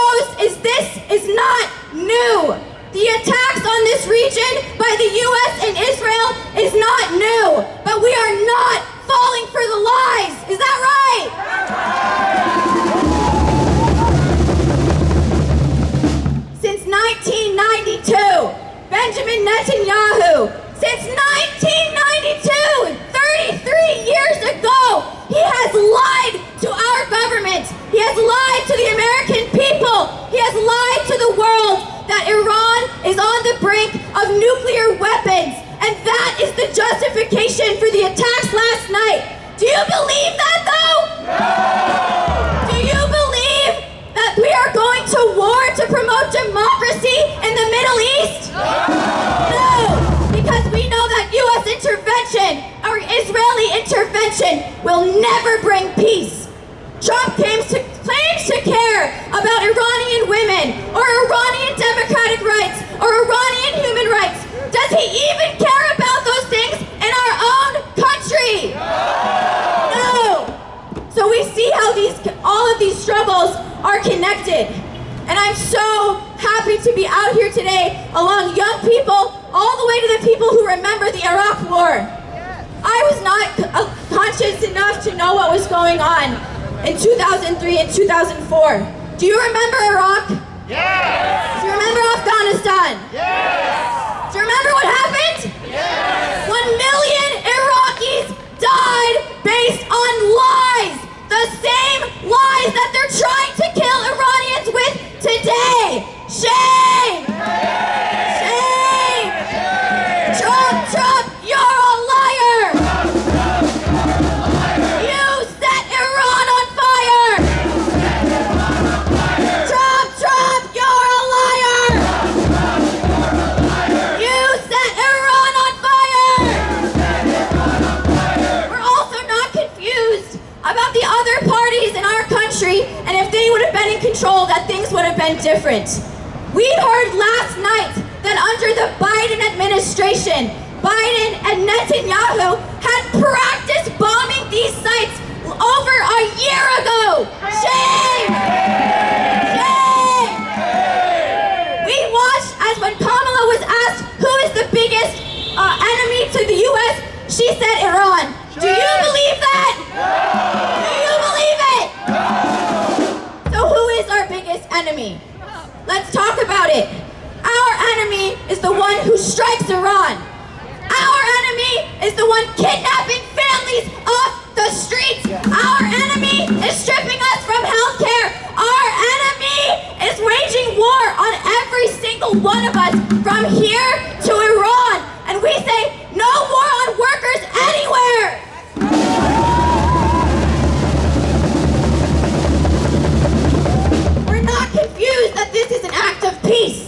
shows is this is not new. The attacks on this region by the U.S. and Israel is not new, but we are not falling for the lies. Is that right? Since 1992, Benjamin Netanyahu, since 1992, 33 years ago, he has lied to our government. He has lied to the American people. He has lied to the world that Iran is on the brink of nuclear weapons. And that is the justification for the attacks last night. Do you believe that though? No! Do you believe that we are going to war to promote democracy in the Middle East? No! Because we know that U.S. intervention or Israeli intervention will never bring peace. Trump claims to care about Iranian women or Iranian democratic rights or Iranian human rights. Does he even care about those things in our own country? No! So we see how all of these struggles are connected. And I'm so happy to be out here today along young people, all the way to the people who remember the Iraq War. I was not conscious enough to know what was going on in 2003 and 2004. Do you remember Iraq? Yes! Do you remember Afghanistan? Yes! Do you remember what happened? Yes! 1 million Iraqis died based on lies. The same lies that they're trying to kill Iranians with today. Shame! Shame! Trump, you're a liar! You set Iran on fire! Trump, you're a liar! You set Iran on fire! We're also not confused about the other parties in our country, and if they would have been in control, that things would have been different. We heard last night that under the Biden administration, Biden and Netanyahu had practiced bombing these sites over a year ago. Shame! Shame! We watched as when Kamala was asked who is the biggest enemy to the U.S., she said Iran. Do you believe that? Do you believe it? So who is our biggest enemy? Let's talk about it. Our enemy is the one who strikes Iran. Our enemy is the one kidnapping families off the streets. Our enemy is stripping us from healthcare. Our enemy is waging war on every single one of us from here to Iran. And we say, no war on workers anywhere. We're not confused that this is an act of peace.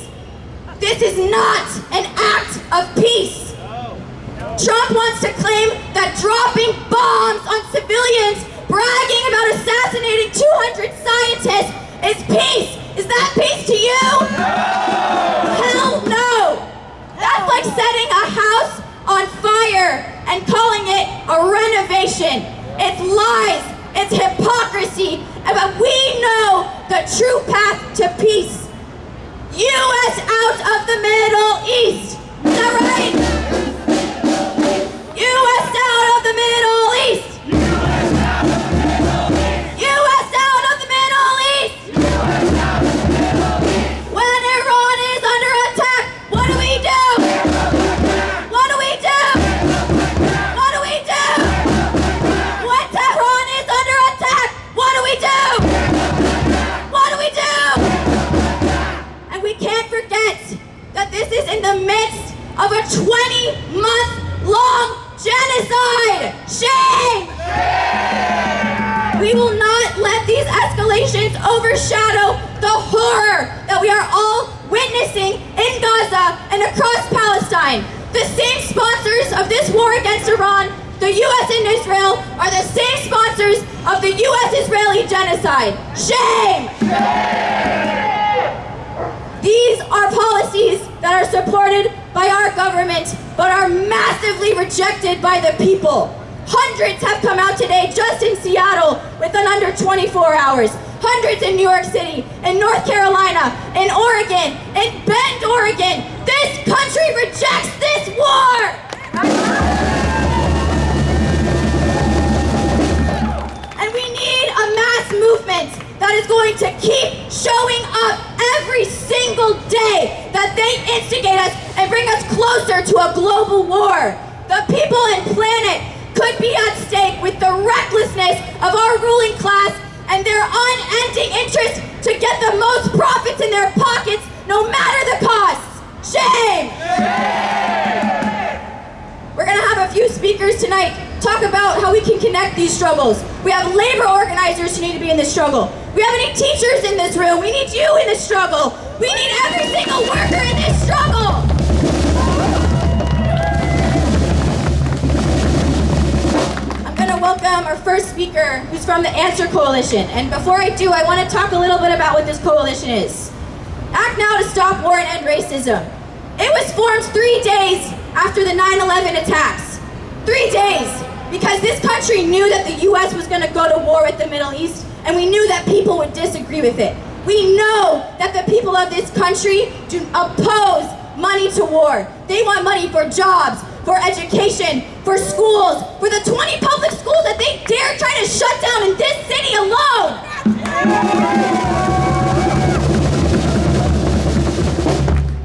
This is not an act of peace. Trump wants to claim that dropping bombs on civilians, bragging about assassinating 200 scientists is peace. Is that peace to you? Hell no. That's like setting a house on fire and calling it a renovation. It's lies. It's hypocrisy. But we know the true path to peace. U.S. out of the Middle East. Is that right? U.S. out of the Middle East. U.S. out of the Middle East. When Iran is under attack, what do we do? What do we do? What do we do? When Tehran is under attack, what do we do? What do we do? And we can't forget that this is in the midst of a 20-month-long genocide. Shame! We will not let these escalations overshadow the horror that we are all witnessing in Gaza and across Palestine. The same sponsors of this war against Iran, the U.S. and Israel, are the same sponsors of the U.S.-Israeli genocide. Shame! These are policies that are supported by our government, but are massively rejected by the people. Hundreds have come out today just in Seattle within under 24 hours. hundreds in New York City, in North Carolina, in Oregon, in Bend, Oregon. This country rejects this war! And we need a mass movement that is going to keep showing up every single day, that they instigate us and bring us closer to a global war. The people and planet could be at stake with the recklessness of our ruling class and their unending interest to get the most profits in their pockets, no matter the cost. Shame! We're gonna have a few speakers tonight talk about how we can connect these struggles. We have labor organizers who need to be in this struggle. We have any teachers in this room? We need you in this struggle. We need every single worker in this struggle. I'm gonna welcome our first speaker, who's from the Answer Coalition. And before I do, I wanna talk a little bit about what this coalition is. Act Now to Stop War and End Racism. It was formed 3 days after the 9/11 attacks. 3 days, because this country knew that the US was gonna go to war with the Middle East, and we knew that people would disagree with it. We know that the people of this country do oppose money to war. They want money for jobs, for education, for schools, for the 20 public schools that they dare try to shut down in this city alone.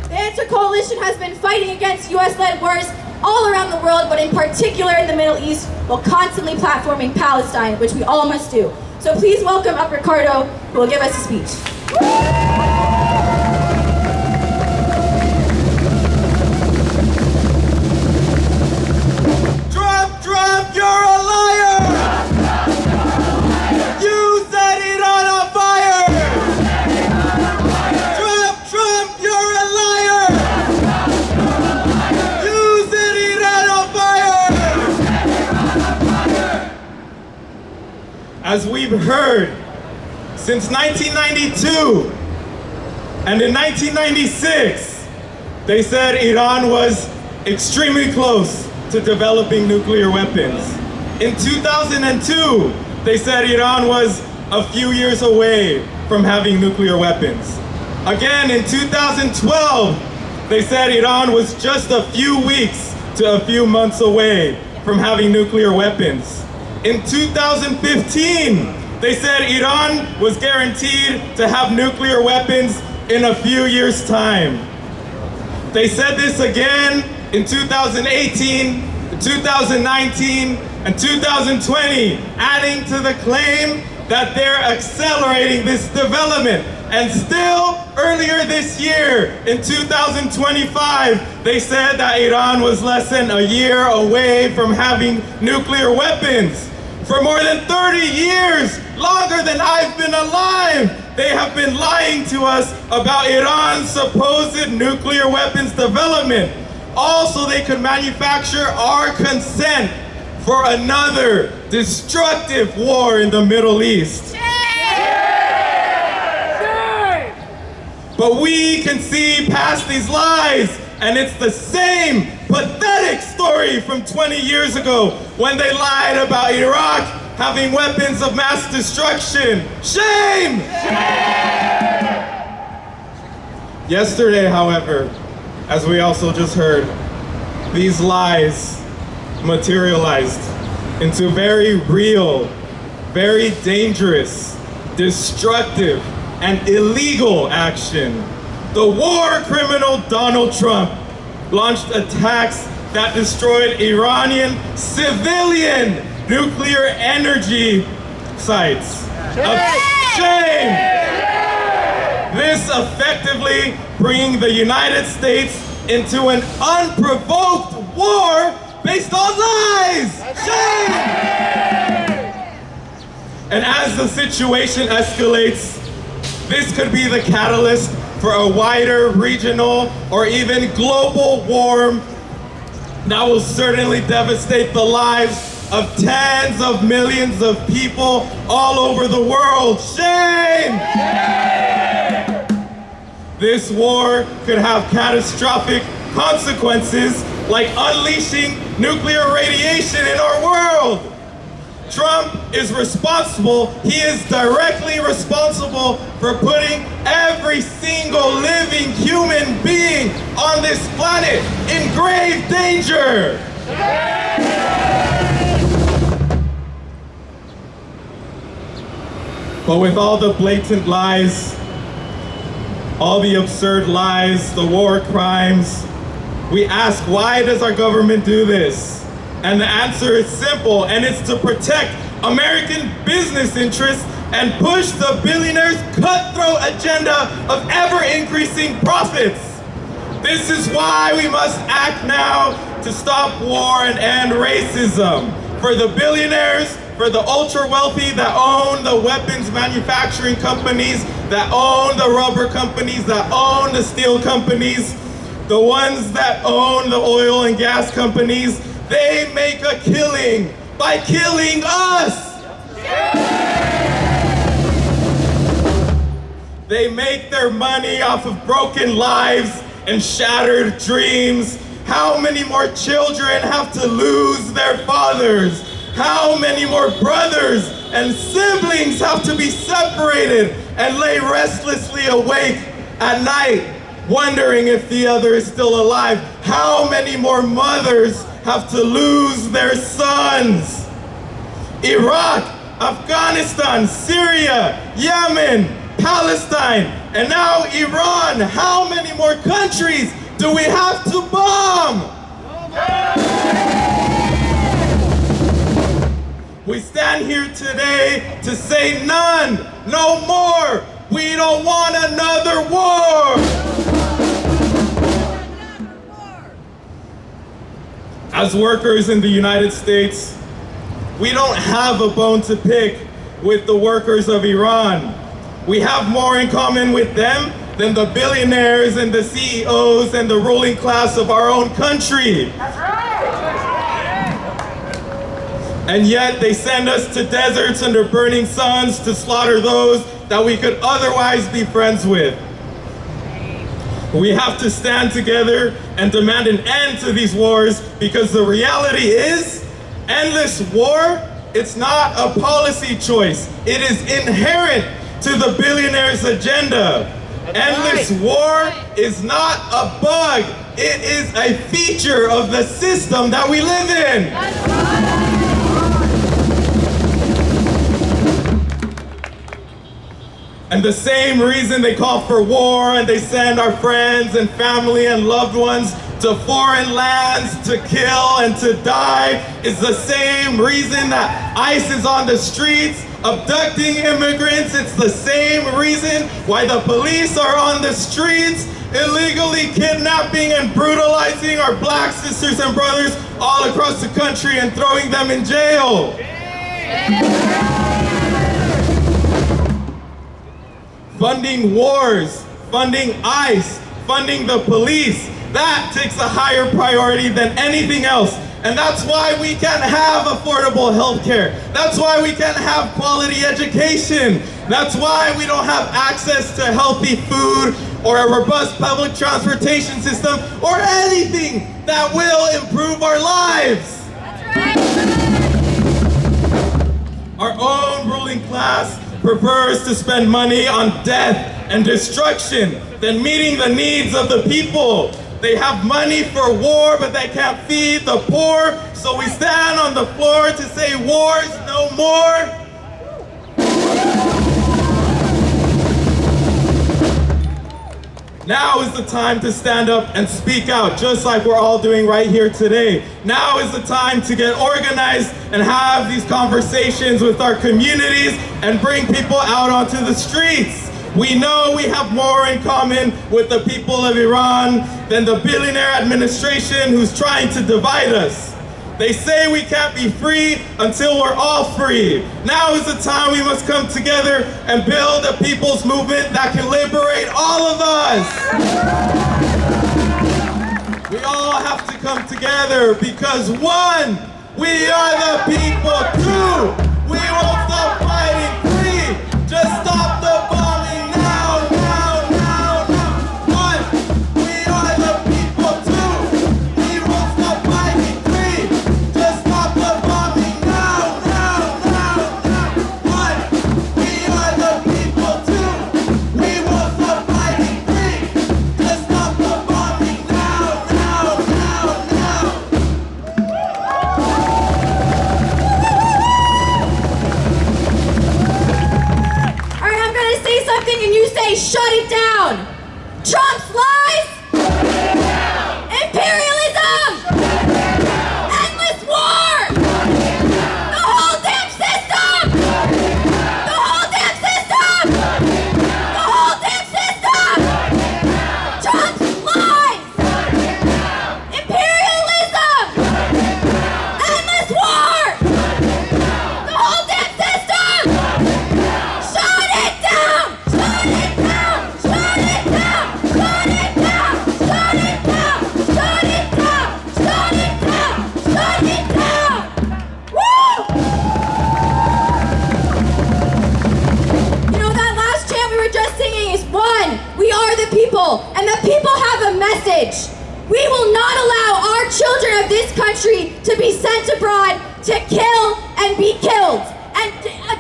The Answer Coalition has been fighting against US-led wars all around the world, but in particular in the Middle East, while constantly platforming Palestine, which we all must do. So please welcome up Ricardo, who will give us a speech. Trump, you're a liar! You set Iran on fire! Trump, you're a liar! You set Iran on fire! As we've heard, since 1992 and in 1996, they said Iran was extremely close to developing nuclear weapons. In 2002, they said Iran was a few years away from having nuclear weapons. Again, in 2012, they said Iran was just a few weeks to a few months away from having nuclear weapons. In 2015, they said Iran was guaranteed to have nuclear weapons in a few years' time. They said this again in 2018, 2019, and 2020, adding to the claim that they're accelerating this development. And still, earlier this year, in 2025, they said that Iran was less than a year away from having nuclear weapons. For more than 30 years, longer than I've been alive, they have been lying to us about Iran's supposed nuclear weapons development. Also, they could manufacture our consent for another destructive war in the Middle East. But we can see past these lies, and it's the same pathetic story from 20 years ago when they lied about Iraq having weapons of mass destruction. Shame! Yesterday, however, as we also just heard, these lies materialized into very real, very dangerous, destructive, and illegal action. The war criminal Donald Trump launched attacks that destroyed Iranian civilian nuclear energy sites. Shame! This effectively bringing the United States into an unprovoked war based on lies! Shame! And as the situation escalates, this could be the catalyst for a wider regional or even global war that will certainly devastate the lives of tens of millions of people all over the world. Shame! This war could have catastrophic consequences like unleashing nuclear radiation in our world. Trump is responsible, he is directly responsible for putting every single living human being on this planet in grave danger. But with all the blatant lies, all the absurd lies, the war crimes, we ask, why does our government do this? And the answer is simple, and it's to protect American business interests and push the billionaires' cutthroat agenda of ever-increasing profits. This is why we must act now to stop war and end racism. For the billionaires, for the ultra-wealthy that own the weapons manufacturing companies, that own the rubber companies, that own the steel companies, the ones that own the oil and gas companies, they make a killing by killing us. They make their money off of broken lives and shattered dreams. How many more children have to lose their fathers? How many more brothers and siblings have to be separated and lay restlessly awake at night, wondering if the other is still alive? How many more mothers have to lose their sons? Iraq, Afghanistan, Syria, Yemen, Palestine, and now Iran. How many more countries do we have to bomb? We stand here today to say none, no more. We don't want another war. As workers in the United States, we don't have a bone to pick with the workers of Iran. We have more in common with them than the billionaires and the CEOs and the ruling class of our own country. That's right. And yet they send us to deserts under burning suns to slaughter those that we could otherwise be friends with. We have to stand together and demand an end to these wars, because the reality is, endless war, it's not a policy choice. It is inherent to the billionaires' agenda. Endless war is not a bug. It is a feature of the system that we live in. And the same reason they call for war and they send our friends and family and loved ones to foreign lands to kill and to die is the same reason that ICE is on the streets abducting immigrants. It's the same reason why the police are on the streets illegally kidnapping and brutalizing our black sisters and brothers all across the country and throwing them in jail. Funding wars, funding ICE, funding the police, that takes a higher priority than anything else. And that's why we can't have affordable health care. That's why we can't have quality education. That's why we don't have access to healthy food or a robust public transportation system or anything that will improve our lives. Our own ruling class prefers to spend money on death and destruction than meeting the needs of the people. They have money for war, but they can't feed the poor. So we stand on the floor to say wars no more. Now is the time to stand up and speak out, just like we're all doing right here today. Now is the time to get organized and have these conversations with our communities and bring people out onto the streets. We know we have more in common with the people of Iran than the billionaire administration who's trying to divide us. They say we can't be free until we're all free. Now is the time we must come together and build a people's movement that can liberate all of us. We all have to come together because one, we are the people. Two, we won't stop fighting. Three, just stop the bombing now, now, now, now. One, we are the people. Two, we won't stop fighting. Three, just stop the bombing now, now, Trump's lies, imperialism, endless war, the whole damn system, the whole damn system, the whole damn system, Trump's lies, imperialism, endless war, the whole damn system, shut it down, shut it down, shut it down, shut it down, shut it down, shut it down, shut it down, shut it down. Woo! You know, that last chant we were just singing is one. We are the people, and the people have a message. We will not allow our children of this country to be sent abroad to kill and be killed. And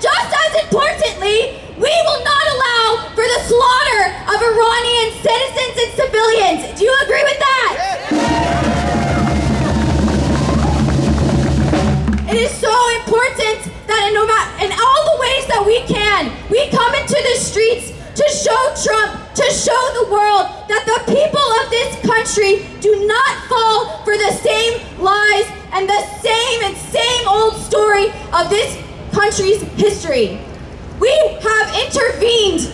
just as importantly, we will not allow for the slaughter of Iranian citizens and civilians. Do you agree with that? It is so important that in all the ways that we can, we come into the streets to show Trump, to show the world that the people of this country do not fall for the same lies and the same old story of this country's history. We have intervened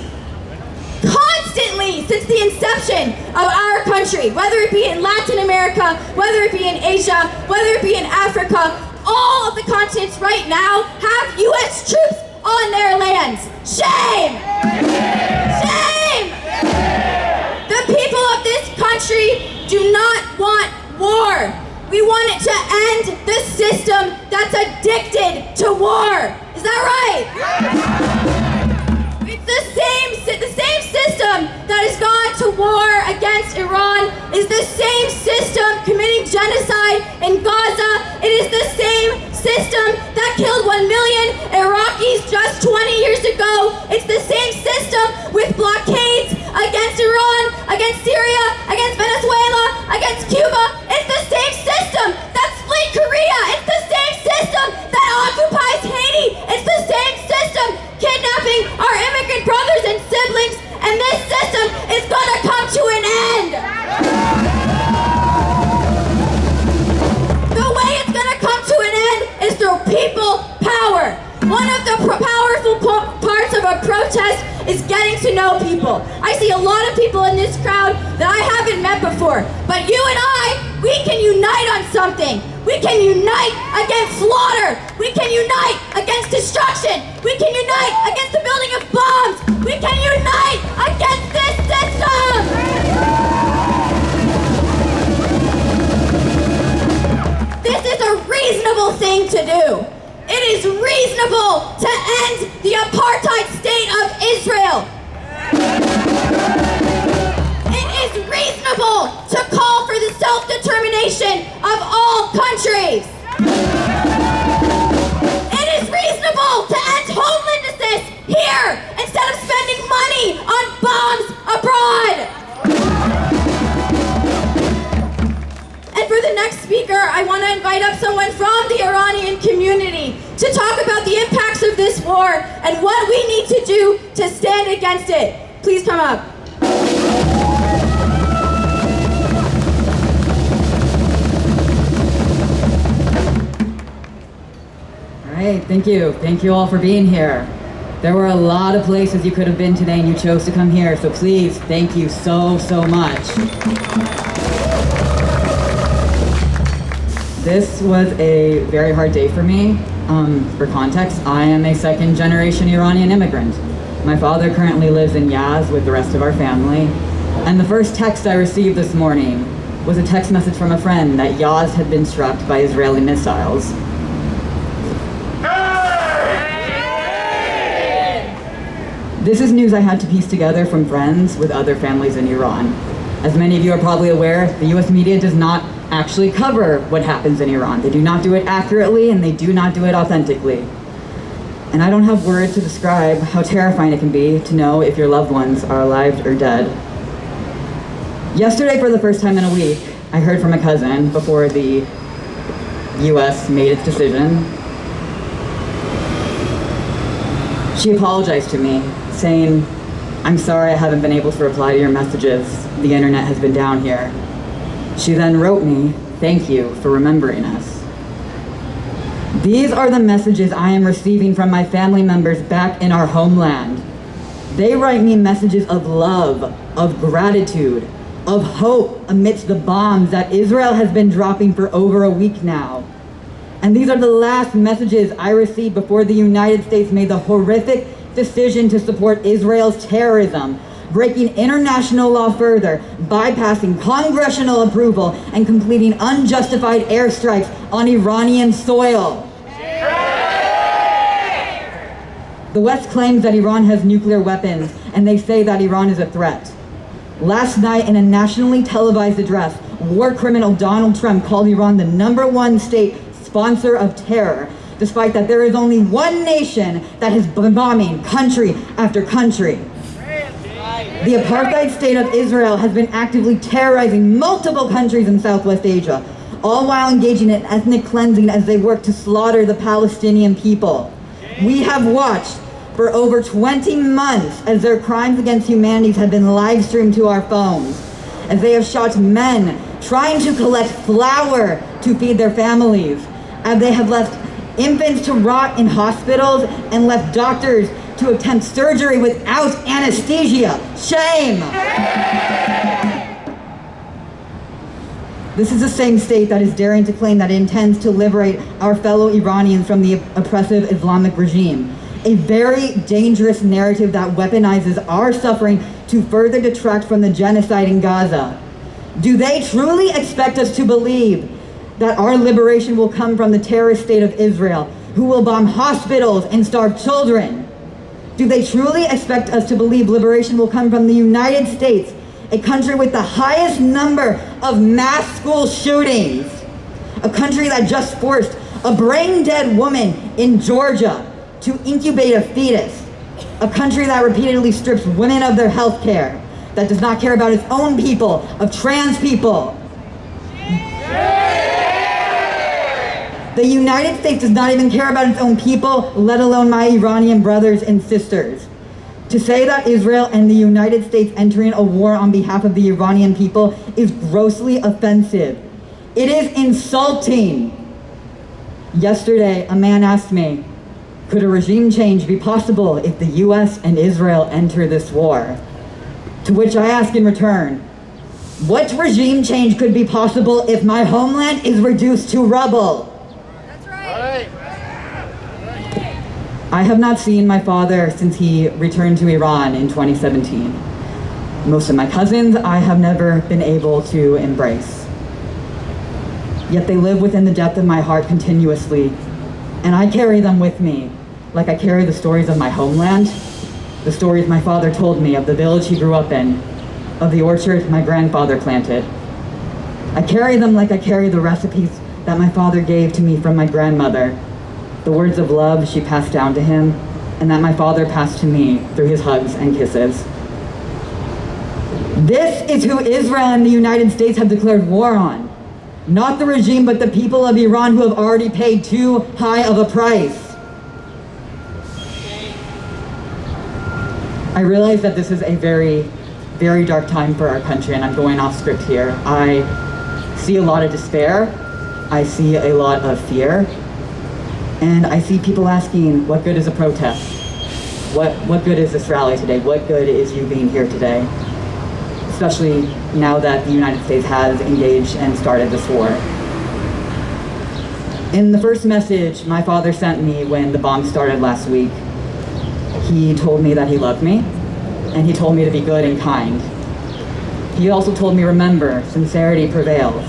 constantly since the inception of our country, whether it be in Latin America, whether it be in Asia, whether it be in Africa. All of the continents right now have U.S. troops on their lands. Shame! Shame! The people of this country do not want war. We want it to end the system that's addicted to war. Is that right? It's the same system that has gone to war against Iran is the same system committing genocide in Gaza. It is the same system that killed 1 million Iraqis just 20 years ago. It's the same system with blockades against Iran, against Syria, against Venezuela, against Cuba. It's the same system that split Korea. It's the same system that occupies Haiti. It's the same system kidnapping our immigrant brothers and siblings. And this system is gonna come to an end. The way it's gonna come to an end is through people power. One of the powerful parts of a protest is getting to know people. I see a lot of people in this crowd that I haven't met before, but you and I, we can unite on something. We can unite against slaughter. We can unite against destruction. We can unite against the building of bombs. We can unite against this system. This is a reasonable thing to do. It is reasonable to end the apartheid state of Israel. It is reasonable to call for the self-determination of all countries. It is reasonable to end homelessness here instead of spending money on bombs abroad. And for the next speaker, I want to invite up someone from the Iranian community to talk about the impacts of this war and what we need to do to stand against it. Please come up. All right, thank you. Thank you all for being here. There were a lot of places you could have been today and you chose to come here, so please, thank you so much. This was a very hard day for me. For context, I am a second-generation Iranian immigrant. My father currently lives in Yaz with the rest of our family. And the first text I received this morning was a text message from a friend that Yaz had been struck by Israeli missiles. This is news I had to piece together from friends with other families in Iran. As many of you are probably aware, the US media does not actually cover what happens in Iran. They do not do it accurately and they do not do it authentically. And I don't have words to describe how terrifying it can be to know if your loved ones are alive or dead. Yesterday, for the first time in a week, I heard from a cousin before the US made its decision. She apologized to me, saying, I'm sorry I haven't been able to reply to your messages. The internet has been down here. She then wrote me, thank you for remembering us. These are the messages I am receiving from my family members back in our homeland. They write me messages of love, of gratitude, of hope amidst the bombs that Israel has been dropping for over a week now. And these are the last messages I received before the United States made the horrific decision to support Israel's terrorism, breaking international law further, bypassing congressional approval, and completing unjustified airstrikes on Iranian soil. The West claims that Iran has nuclear weapons, and they say that Iran is a threat. Last night, in a nationally televised address, war criminal Donald Trump called Iran the #1 state sponsor of terror, despite that there is only one nation that has been bombing country after country. The apartheid state of Israel has been actively terrorizing multiple countries in Southwest Asia, all while engaging in ethnic cleansing as they work to slaughter the Palestinian people. We have watched for over 20 months as their crimes against humanity have been live streamed to our phones, as they have shot men trying to collect flour to feed their families, as they have left infants to rot in hospitals and left doctors to attempt surgery without anesthesia. Shame! This is the same state that is daring to claim that it intends to liberate our fellow Iranians from the oppressive Islamic regime. A very dangerous narrative that weaponizes our suffering to further detract from the genocide in Gaza. Do they truly expect us to believe that our liberation will come from the terrorist state of Israel, who will bomb hospitals and starve children? Do they truly expect us to believe liberation will come from the United States, a country with the highest number of mass school shootings? A country that just forced a brain-dead woman in Georgia to incubate a fetus. A country that repeatedly strips women of their health care, that does not care about its own people, of trans people. The United States does not even care about its own people, let alone my Iranian brothers and sisters. To say that Israel and the United States entering a war on behalf of the Iranian people is grossly offensive. It is insulting. Yesterday, a man asked me, could a regime change be possible if the US and Israel enter this war? To which I ask in return, what regime change could be possible if my homeland is reduced to rubble? I have not seen my father since he returned to Iran in 2017. Most of my cousins I have never been able to embrace. Yet they live within the depth of my heart continuously, and I carry them with me, like I carry the stories of my homeland, the stories my father told me of the village he grew up in, of the orchard my grandfather planted. I carry them like I carry the recipes that my father gave to me from my grandmother, the words of love she passed down to him, and that my father passed to me through his hugs and kisses. This is who Israel and the United States have declared war on. Not the regime, but the people of Iran who have already paid too high of a price. I realize that this is a very, very dark time for our country, and I'm going off script here. I see a lot of despair. I see a lot of fear. And I see people asking, what good is a protest? What good is this rally today? What good is you being here today? Especially now that the United States has engaged and started this war. In the first message my father sent me when the bomb started last week, he told me that he loved me, and he told me to be good and kind. He also told me, remember, sincerity prevails.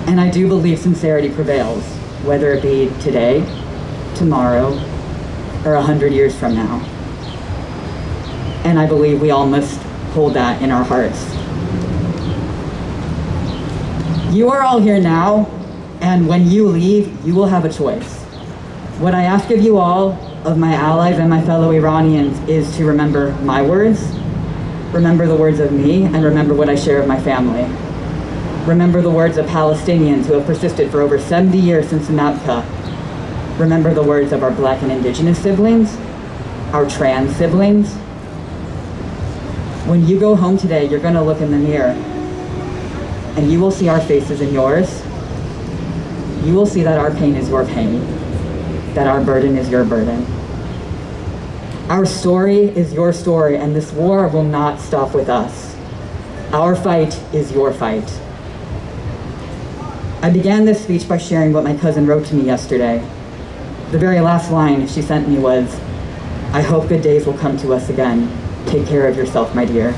And I do believe sincerity prevails, whether it be today, tomorrow, or 100 years from now. And I believe we all must hold that in our hearts. You are all here now, and when you leave, you will have a choice. What I ask of you all, of my allies and my fellow Iranians, is to remember my words, remember the words of me, and remember what I share of my family. Remember the words of Palestinians who have persisted for over 70 years since Nabka. Remember the words of our Black and Indigenous siblings, our trans siblings, When you go home today, you're gonna look in the mirror and you will see our faces in yours. You will see that our pain is your pain, that our burden is your burden. Our story is your story, and this war will not stop with us. Our fight is your fight. I began this speech by sharing what my cousin wrote to me yesterday. The very last line she sent me was, "I hope good days will come to us again. Take care of yourself, my dear."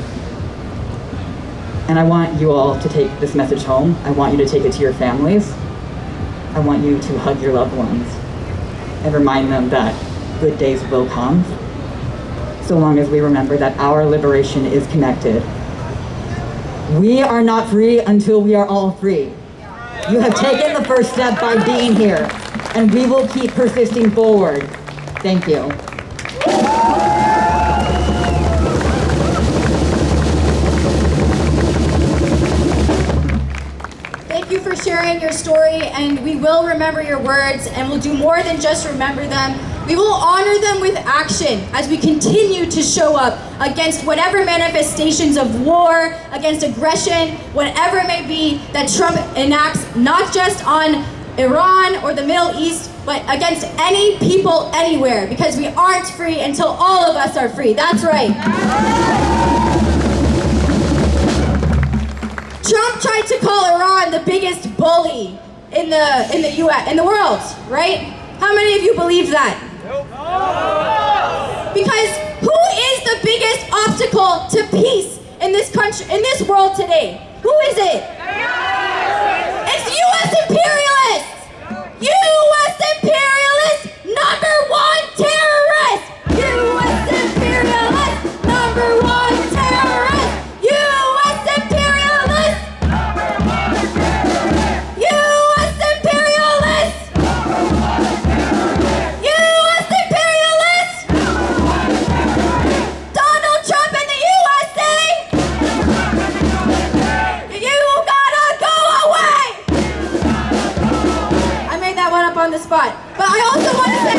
And I want you all to take this message home. I want you to take it to your families. I want you to hug your loved ones and remind them that good days will come, so long as we remember that our liberation is connected. We are not free until we are all free. You have taken the first step by being here, and we will keep persisting forward. Thank you. Thank you for sharing your story, and we will remember your words, and we'll do more than just remember them. We will honor them with action as we continue to show up against whatever manifestations of war, against aggression, whatever it may be that Trump enacts, not just on Iran or the Middle East, but against any people anywhere, because we aren't free until all of us are free. That's right. Trump tried to call Iran the biggest bully in the world, right? How many of you believe that? Because who is the biggest obstacle to peace in this country, in this world today? Who is it? It's U.S. imperialists! U.S. imperialists, number one terrorist! U.S. imperialists, number one terrorist! U.S. imperialists! U.S. imperialists! U.S. imperialists! Donald Trump and the USA! You gotta go away! I made that one up on the spot. But I also want to say,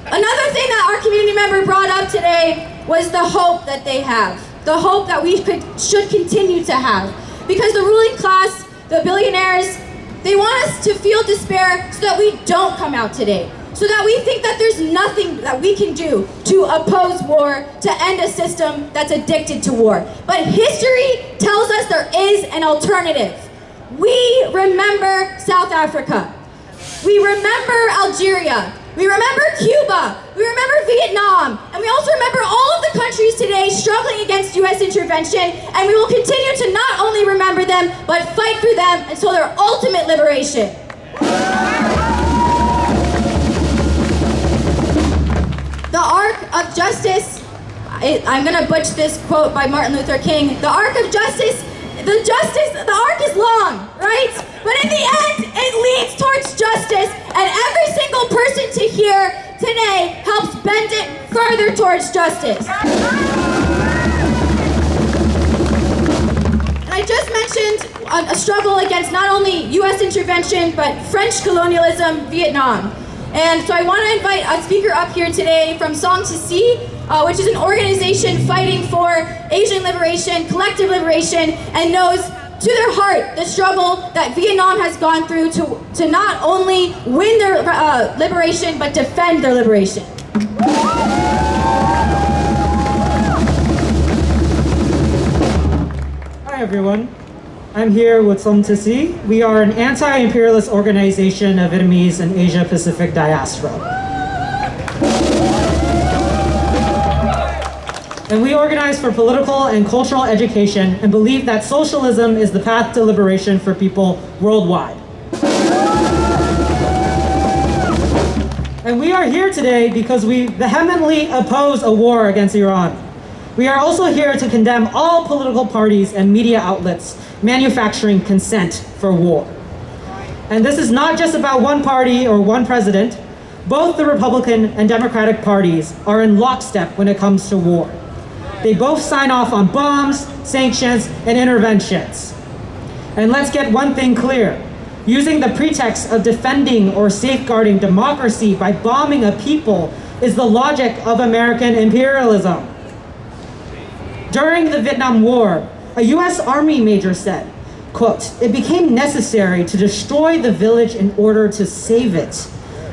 another thing that our community member brought up today was the hope that they have. The hope that we should continue to have. Because the ruling class, the billionaires, they want us to feel despair so that we don't come out today. So that we think that there's nothing that we can do to oppose war, to end a system that's addicted to war. But history tells us there is an alternative. We remember South Africa. We remember Algeria. We remember Cuba. We remember Vietnam. And we also remember all of the countries today struggling against U.S. intervention. And we will continue to not only remember them, but fight for them until their ultimate liberation. The arc of justice, I'm gonna butcher this quote by Martin Luther King. The arc of justice, the arc is long, right? But in the end, it leads towards justice, and every single person to here today helps bend it further towards justice. And I just mentioned a struggle against not only U.S. intervention, but French colonialism, Vietnam. And so I want to invite a speaker up here today from Song to See, which is an organization fighting for Asian liberation, collective liberation, and knows to their heart the struggle that Vietnam has gone through to not only win their liberation, but defend their liberation. Hi everyone, I'm here with Som To See. We are an anti-imperialist organization of Vietnamese and Asia-Pacific diaspora. And we organize for political and cultural education and believe that socialism is the path to liberation for people worldwide. And we are here today because we vehemently oppose a war against Iran. We are also here to condemn all political parties and media outlets manufacturing consent for war. And this is not just about one party or one president. Both the Republican and Democratic parties are in lockstep when it comes to war. They both sign off on bombs, sanctions, and interventions. And let's get one thing clear. Using the pretext of defending or safeguarding democracy by bombing a people is the logic of American imperialism. During the Vietnam War, a US Army major said, quote, "It became necessary to destroy the village in order to save it,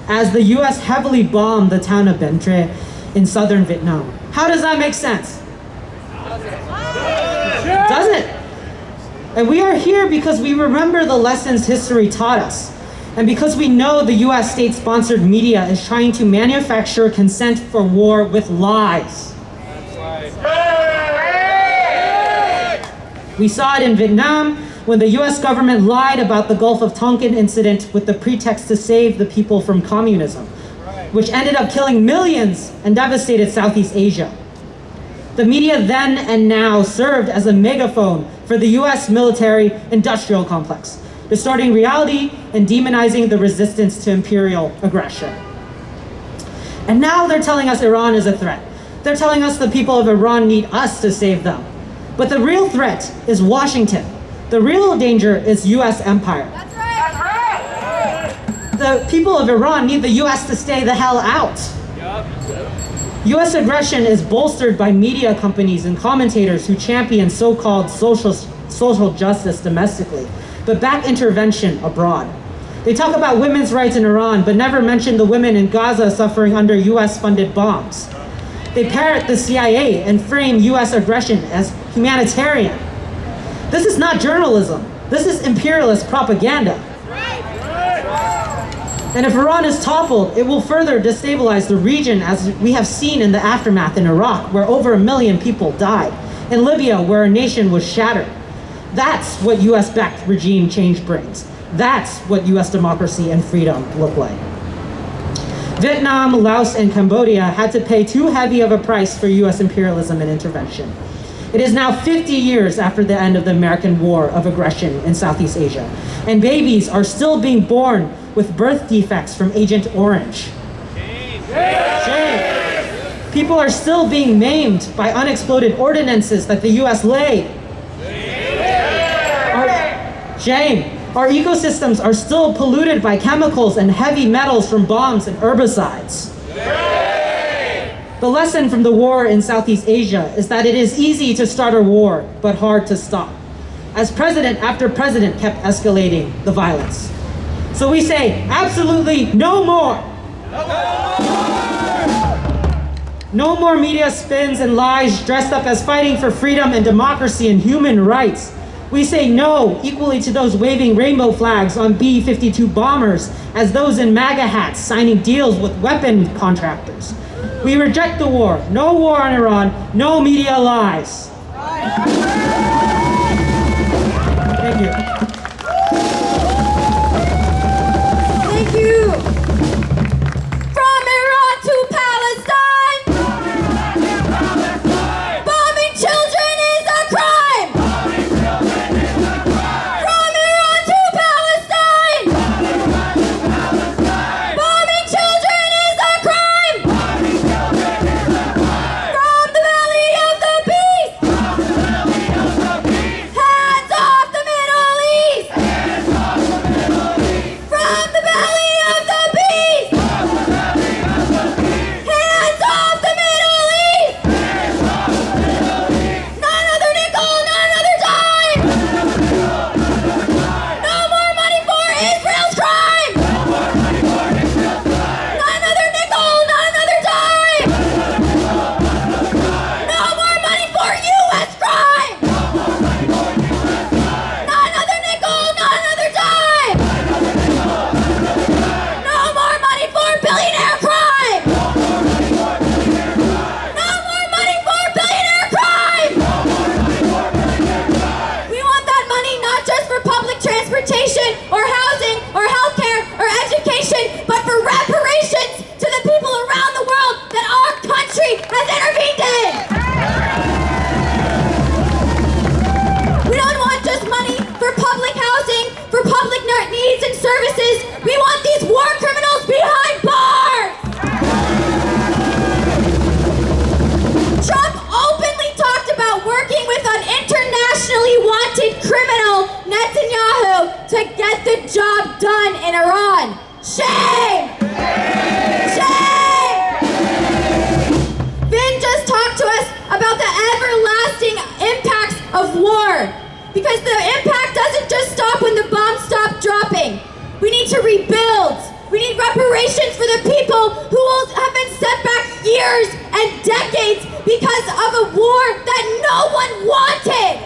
as the US heavily bombed the town of Bến Tre in southern Vietnam." How does that make sense? Doesn't. And we are here because we remember the lessons history taught us. And because we know the US state-sponsored media is trying to manufacture consent for war with lies. We saw it in Vietnam when the US government lied about the Gulf of Tonkin incident with the pretext to save the people from communism, which ended up killing millions and devastated Southeast Asia. The media then and now served as a megaphone for the US military-industrial complex, distorting reality and demonizing the resistance to imperial aggression. And now they're telling us Iran is a threat. They're telling us the people of Iran need us to save them. But the real threat is Washington. The real danger is US empire. That's right. The people of Iran need the US to stay the hell out. US aggression is bolstered by media companies and commentators who champion so-called social justice domestically, but back intervention abroad. They talk about women's rights in Iran, but never mention the women in Gaza suffering under US-funded bombs. They parrot the CIA and frame US aggression as humanitarian. This is not journalism. This is imperialist propaganda. And if Iran is toppled, it will further destabilize the region, as we have seen in the aftermath in Iraq, where over 1 million people died, in Libya, where a nation was shattered. That's what US-backed regime change brings. That's what US democracy and freedom look like. Vietnam, Laos, and Cambodia had to pay too heavy of a price for US imperialism and intervention. It is now 50 years after the end of the American war of aggression in Southeast Asia, and babies are still being born with birth defects from Agent Orange. Shame. People are still being maimed by unexploded ordinances that the US laid. Shame. Our ecosystems are still polluted by chemicals and heavy metals from bombs and herbicides. The lesson from the war in Southeast Asia is that it is easy to start a war, but hard to stop, as president after president kept escalating the violence. So we say, absolutely no more. No more media spins and lies dressed up as fighting for freedom and democracy and human rights. We say no equally to those waving rainbow flags on B-52 bombers as those in MAGA hats signing deals with weapon contractors. We reject the war. No war on Iran. No media lies. Thank you. Thank you. From Iran to Palestine. Bombing children is a crime. From Iran to Palestine. Bombing children is a crime. From the belly of the beast. Hands off the Middle East. From the belly of the beast. Hands off the Middle East. Not another nickel, not another dime. No more money for Israel's crime. Not another nickel, not another dime. No more money for U.S. crime. Not another nickel, not another dime. No more money for billionaire crime. No more money for billionaire crime. We want that money not just for public transportation or housing or healthcare or education, but for reparations to the people around the world that our country has intervened in. We don't want just money for public housing, for public needs and services. We want these war criminals behind bars. Trump openly talked about working with an internationally wanted criminal, Netanyahu, to get the job done in Iran. Shame! Shame! Vin just talked to us about the everlasting Because the impact doesn't just stop when the bombs stop dropping. We need to rebuild. We need reparations for the people who have been set back years and decades because of a war that no one wanted.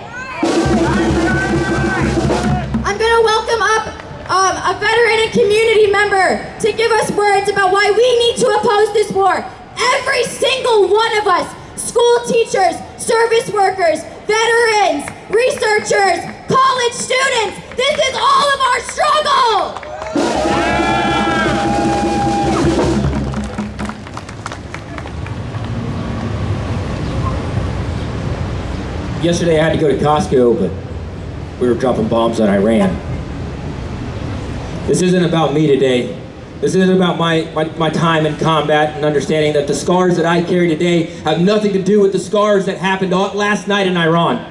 I'm gonna welcome up a veteran and community member to give us words about why we need to oppose this war. Every single one of us, school teachers, service workers, veterans, researchers, college students, this is all of our struggle. Yesterday I had to go to Costco, but we were dropping bombs on Iran. This isn't about me today. This isn't about my time in combat and understanding that the scars that I carry today have nothing to do with the scars that happened last night in Iran.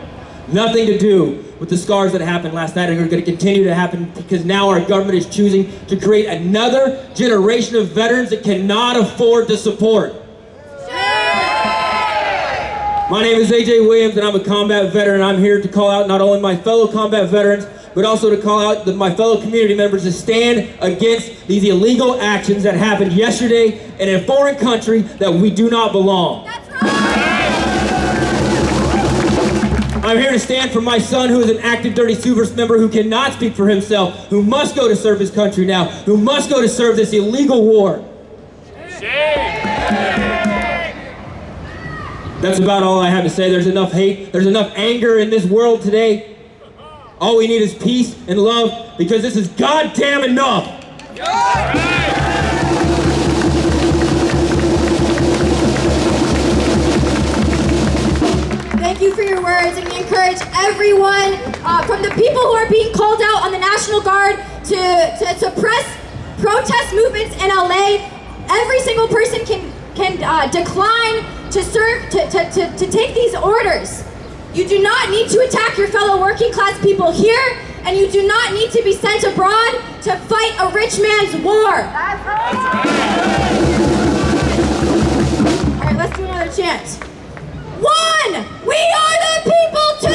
Nothing to do with the scars that happened last night and are going to continue to happen because now our government is choosing to create another generation of veterans that cannot afford to support. My name is AJ Williams and I'm a combat veteran. I'm here to call out not only my fellow combat veterans, but also to call out my fellow community members to stand against these illegal actions that happened yesterday in a foreign country that we do not belong. That's right. I'm here to stand for my son who is an active Dirty Supers member who cannot speak for himself, who must go to serve his country now, who must go to serve this illegal war. That's about all I have to say. There's enough hate, there's enough anger in this world today. All we need is peace and love because this is goddamn enough. Thank you for your words, and we encourage everyone from the people who are being called out on the National Guard to suppress protest movements in LA. Every single person can decline to serve, to take these orders. You do not need to attack your fellow working class people here, and you do not need to be sent abroad to fight a rich man's war. That's right. All right, let's do another chant. 1, we are the people. 2,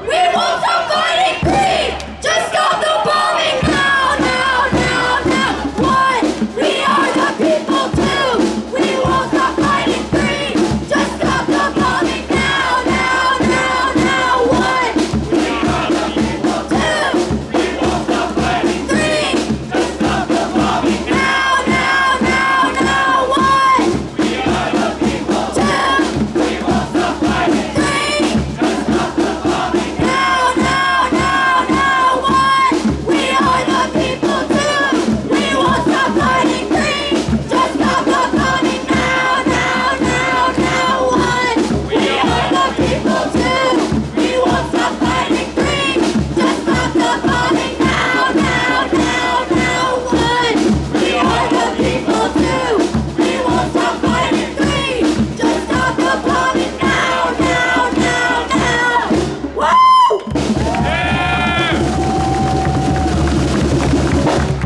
we won't stop fighting. 3, just stop the bombing now, now, now, now. 1, we are the people. 2, we won't stop fighting. 3, just stop the bombing now, now, now, now. 1, we are the people. 2, we won't stop fighting. 3, just stop the bombing now, now, now, now. 1, we are the people. 2, we won't stop fighting. 3, just stop the bombing now, now, now, now. 1, we are the people. 2, we won't stop fighting. 3, just stop the bombing now, now, now, now. 1, we are the people. 2, we won't stop fighting. 3, just stop the bombing now, now, now, now. 1, we are the people. 2, we won't stop fighting. 3, just stop the bombing now, now, now, now. Woo!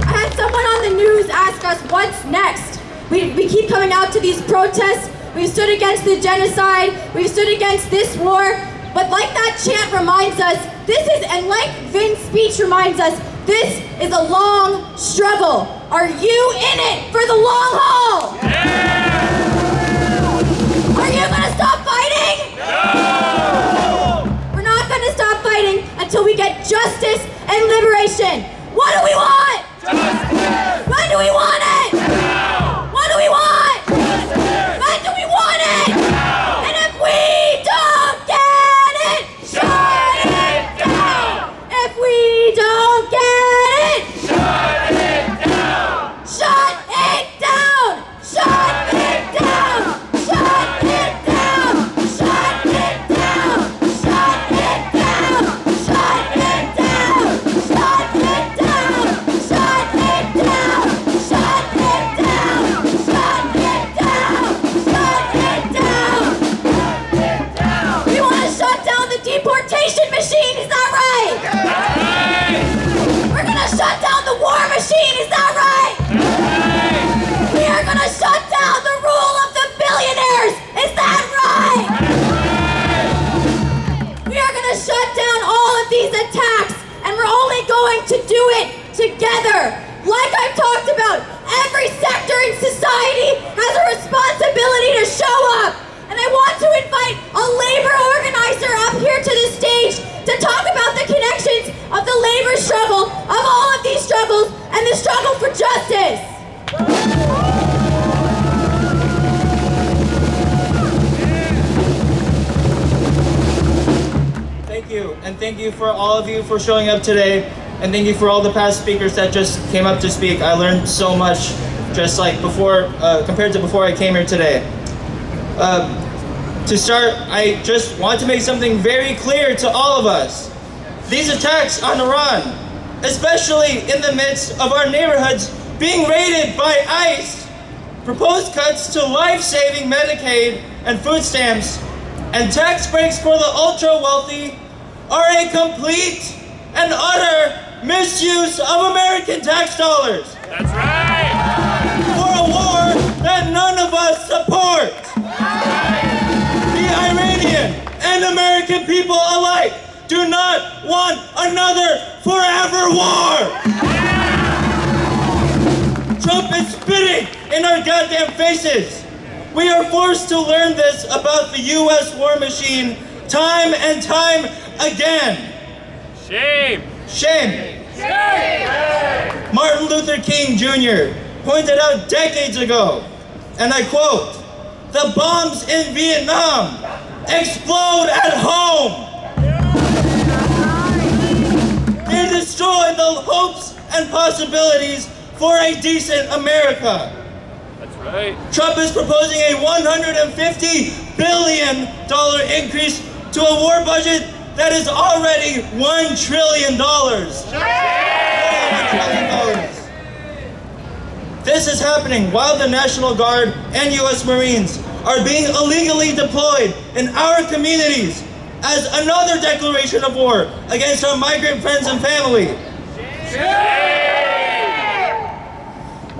I had someone on the news ask us, what's next? We keep coming out to these protests. We've stood against the genocide. We've stood against this war. But like that chant reminds us, and like Vin's speech reminds us, this is a long struggle. Are you in it for the long haul? Are you gonna stop fighting? No! We're not gonna stop fighting until we get justice and liberation. What do we want? Justice! When do we want it? Now! What do we want? Justice! When do we want it? Now! And if we don't get it, shut it down! If we don't get it, shut it down! Shut it down! Shut it down! Shut it down! Shut it down! Shut it down! Shut it down! Shut it down! Shut it down! Shut it down! Shut it down! Shut it down! We want to shut down the deportation machine, is that right? We're gonna shut down the war machine, is that right? We are gonna shut down the rule of the billionaires, is that right? We are gonna shut down all of these attacks, and we're only going to do it together. Like I've talked about, every sector in society has a responsibility to show up. And I want to invite a labor organizer up here to the stage to talk about the connections of the labor struggle, of all of these struggles, and the struggle for justice. Thank you, and thank you for all of you for showing up today, and thank you for all the past speakers that just came up to speak. I learned so much just like before, compared to before I came here today. To start, I just want to make something very clear to all of us. These attacks on Iran, especially in the midst of our neighborhoods being raided by ICE, proposed cuts to life-saving Medicaid and food stamps, and tax breaks for the ultra-wealthy are a complete and utter misuse of American tax dollars. That's right! For a war that none of us support. The Iranian and American people alike do not want another forever war. Trump is spitting in our goddamn faces. We are forced to learn this about the U.S. war machine time and time again. Shame! Shame. Shame! Martin Luther King Jr. pointed out decades ago, and I quote, "The bombs in Vietnam explode at home. They destroy the hopes and possibilities for a decent America." That's right. Trump is proposing a $150 billion increase to a war budget that is already $1 trillion. This is happening while the National Guard and U.S. Marines are being illegally deployed in our communities as another declaration of war against our migrant friends and family.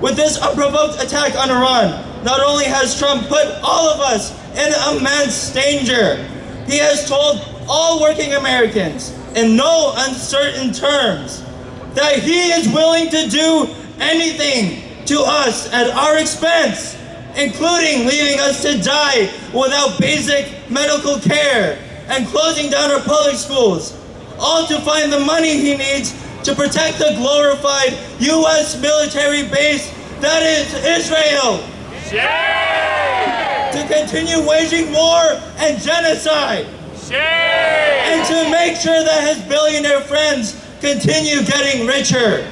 With this unprovoked attack on Iran, not only has Trump put all of us in immense danger, he has told all working Americans in no uncertain terms that he is willing to do anything to us at our expense, including leaving us to die without basic medical care and closing down our public schools, all to find the money he needs to protect the glorified U.S. military base that is Israel. Shame! To continue waging war and genocide. Shame! And to make sure that his billionaire friends continue getting richer.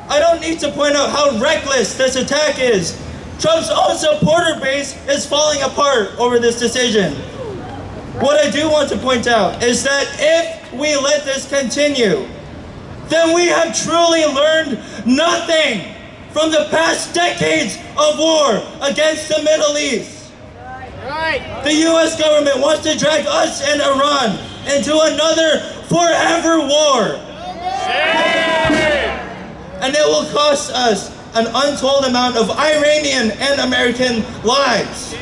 I don't need to point out how reckless this attack is. Trump's own supporter base is falling apart over this decision. What I do want to point out is that if we let this continue, then we have truly learned nothing from the past decades of war against the Middle East. The U.S. government wants to drag us and Iran into another forever war. And it will cost us an untold amount of Iranian and American lives.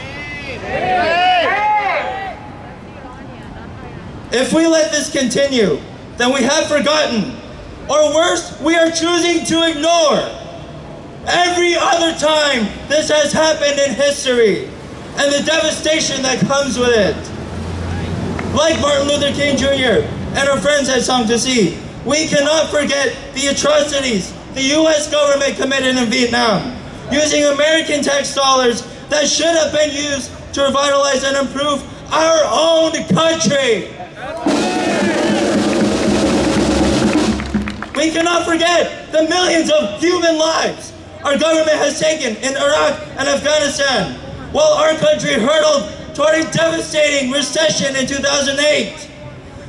If we let this continue, then we have forgotten, or worse, we are choosing to ignore every other time this has happened in history and the devastation that comes with it. Like Martin Luther King Jr. and our friends at Song to See, we cannot forget the atrocities the U.S. government committed in Vietnam, using American tax dollars that should have been used to revitalize and improve our own country. We cannot forget the millions of human lives our government has taken in Iraq and Afghanistan, while our country hurtled toward a devastating recession in 2008,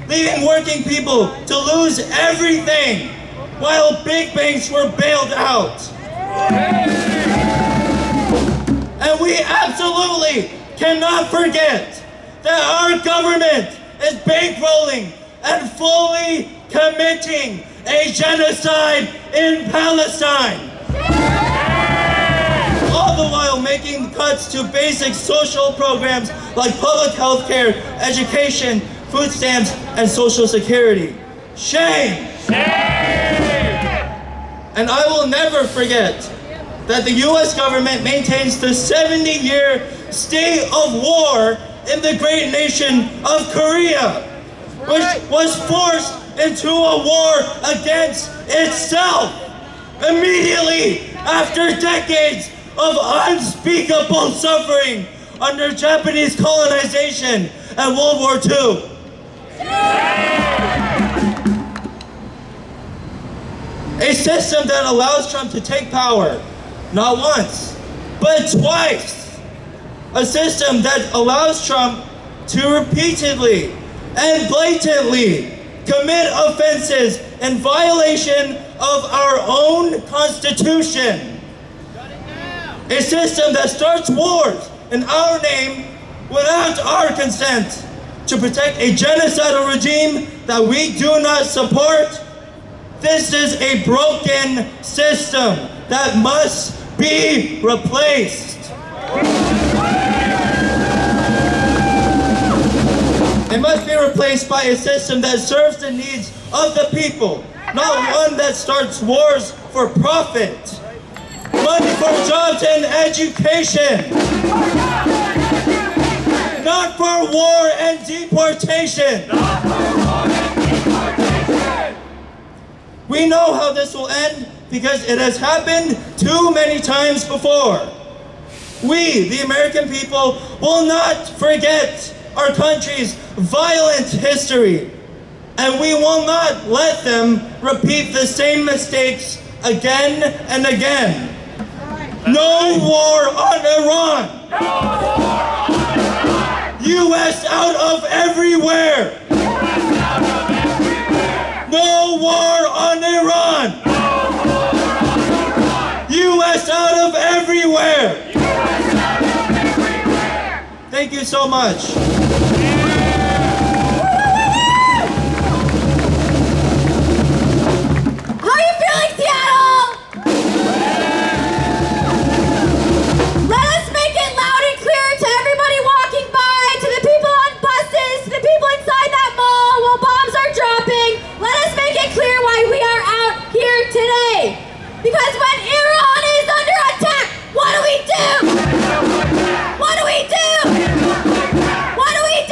leaving working people to lose everything while big banks were bailed out. And we absolutely cannot forget that our government is bankrolling and fully committing a genocide in Palestine. All the while making cuts to basic social programs like public health care, education, food stamps, and Social Security. Shame! And I will never forget that the US government maintains the 70-year state of war in the great nation of Korea, which was forced into a war against itself immediately after decades of unspeakable suffering under Japanese colonization and World War II. A system that allows Trump to take power, not once, but twice. A system that allows Trump to repeatedly and blatantly commit offenses in violation of our own Constitution. A system that starts wars in our name without our consent to protect a genocidal regime that we do not support. This is a broken system that must be replaced. It must be replaced by a system that serves the needs of the people, not one that starts wars for profit. Money for jobs and education, not for war and deportation. We know how this will end because it has happened too many times before. We, the American people, will not forget our country's violent history, and we will not let them repeat the same mistakes again and again. No war on Iran! U.S. out of everywhere! No war on Iran! U.S. out of everywhere! Thank you so much. How are you feeling, Seattle? Let us make it loud and clear to everybody walking by, to the people on buses, to the people inside that mall while bombs are dropping. Let us make it clear why we are out here today. Because when Iran is under attack, what do we do? What do we do? What do we do?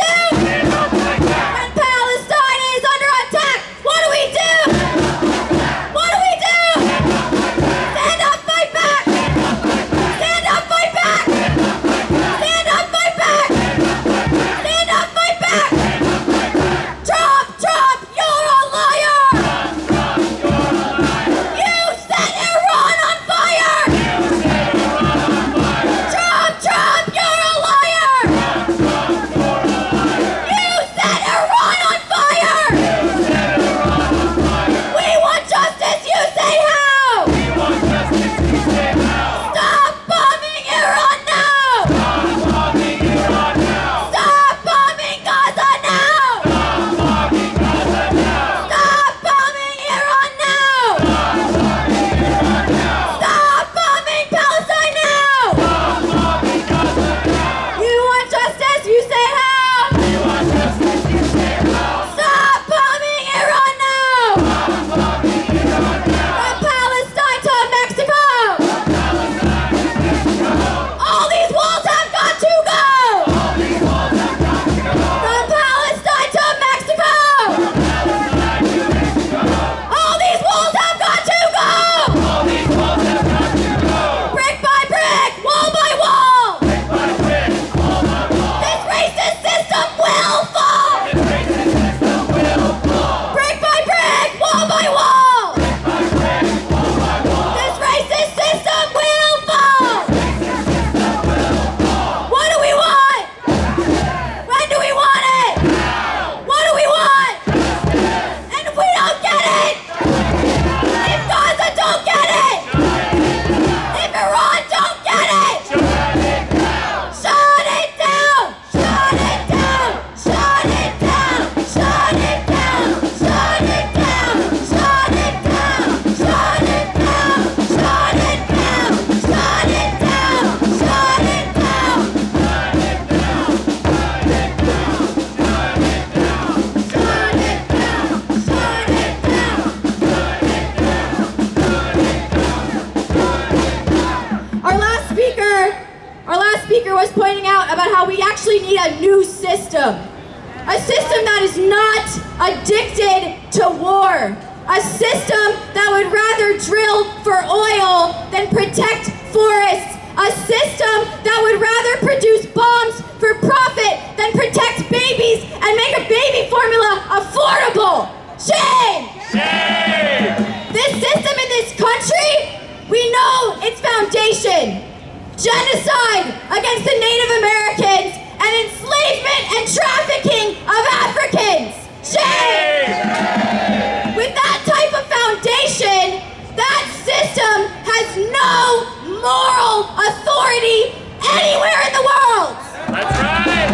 a new system. A system that is not addicted to war. A system that would rather drill for oil than protect forests. A system that would rather produce bombs for profit than protect babies and make a baby formula affordable. Shame! Shame! This system in this country, we know its foundation. Genocide against the Native Americans and enslavement and trafficking of Africans. Shame! With that type of foundation, that system has no moral authority anywhere in the world. That's right!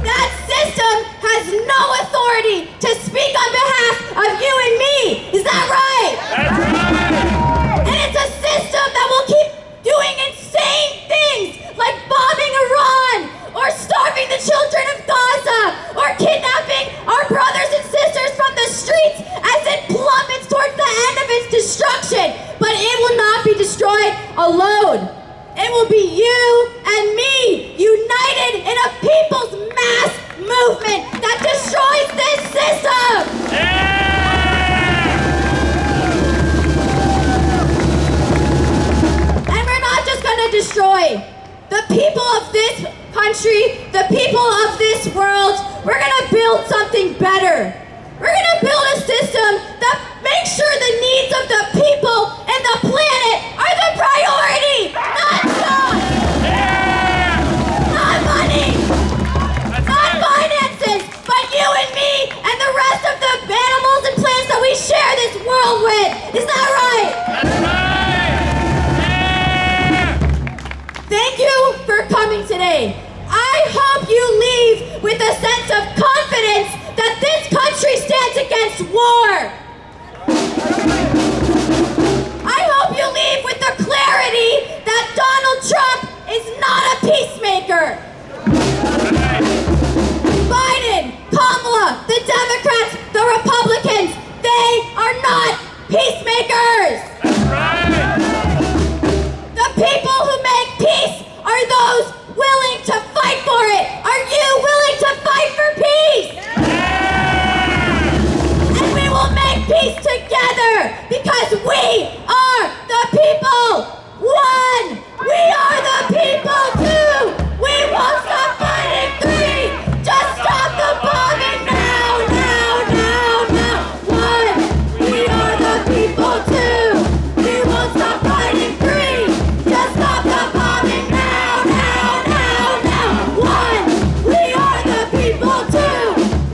That system has no authority to speak on behalf of you and me. Is that right? That's right! And it's a system that will keep doing insane things like bombing Iran or starving the children of Gaza or kidnapping our brothers and sisters from the streets as it plummets towards the end of its destruction. But it will not be destroyed alone. It will be you and me united in a people's mass movement that destroys this system. Yeah! And we're not just going to destroy the people of this country, the people of this world. We're going to build something better. We're going to build a system that makes sure the needs of the people and the planet are the priority, not jobs, not money, not finances, but you and me and the rest of the animals and plants that we share this world with. Is that right? That's right! Yeah! Thank you for coming today. I hope you leave with a sense of confidence that this country stands against war. I hope you leave with the clarity that Donald Trump is not a peacemaker. Biden, Kamala, the Democrats, the Republicans, they are not peacemakers. That's right! The people who make peace are those willing to fight for it. Are you willing to fight for peace? And we will make peace together because we are the people. One, we are the people. Two, we won't stop fighting. Three, just stop the bombing now, now, now, now. One, we are the people. Two, we won't stop fighting. Three, just stop the bombing now, now, now, now. One, we are the people. Two,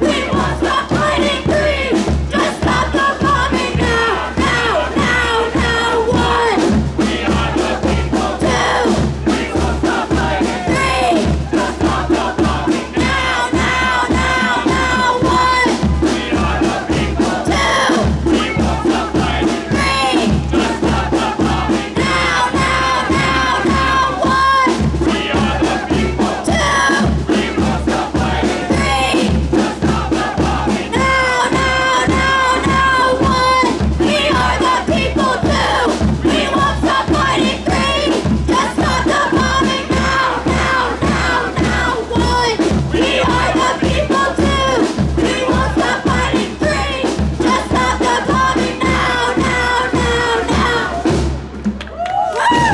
we won't stop fighting. Three, just stop the bombing now, now, now, now. One, we are the people. Two, we won't stop fighting. Three, just stop the bombing now, now, now, now. One, we are the people. Two, we won't stop fighting. Three, just stop the bombing now, now, now, now. One, we are the people. Two, we won't stop fighting. Three, just stop the bombing now, now, now, now. One, we are the people. Two, we won't stop fighting. Three, just stop the bombing now, now, now, now. One, we are the people. Two, we won't stop fighting. Three, just stop the bombing now, now, now, now. Woo!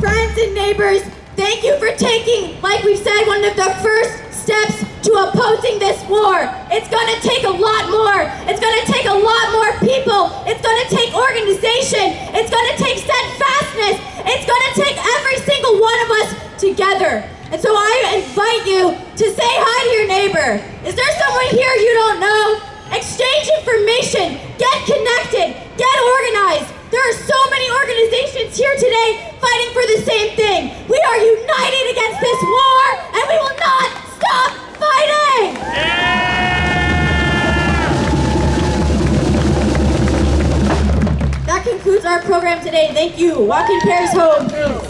Friends and neighbors, thank you for taking, like we've said, one of the first steps to opposing this war. It's gonna take a lot more. It's gonna take a lot more people. It's gonna take organization. It's gonna take steadfastness. It's gonna take every single one of us together. And so I invite you to say hi to your neighbor. Is there someone here you don't know? Exchange information. Get connected. Get organized. There are so many organizations here today fighting for the same thing. We are united against this war, and we will not stop fighting! That concludes our program today. Thank you. Walk in pairs home, please.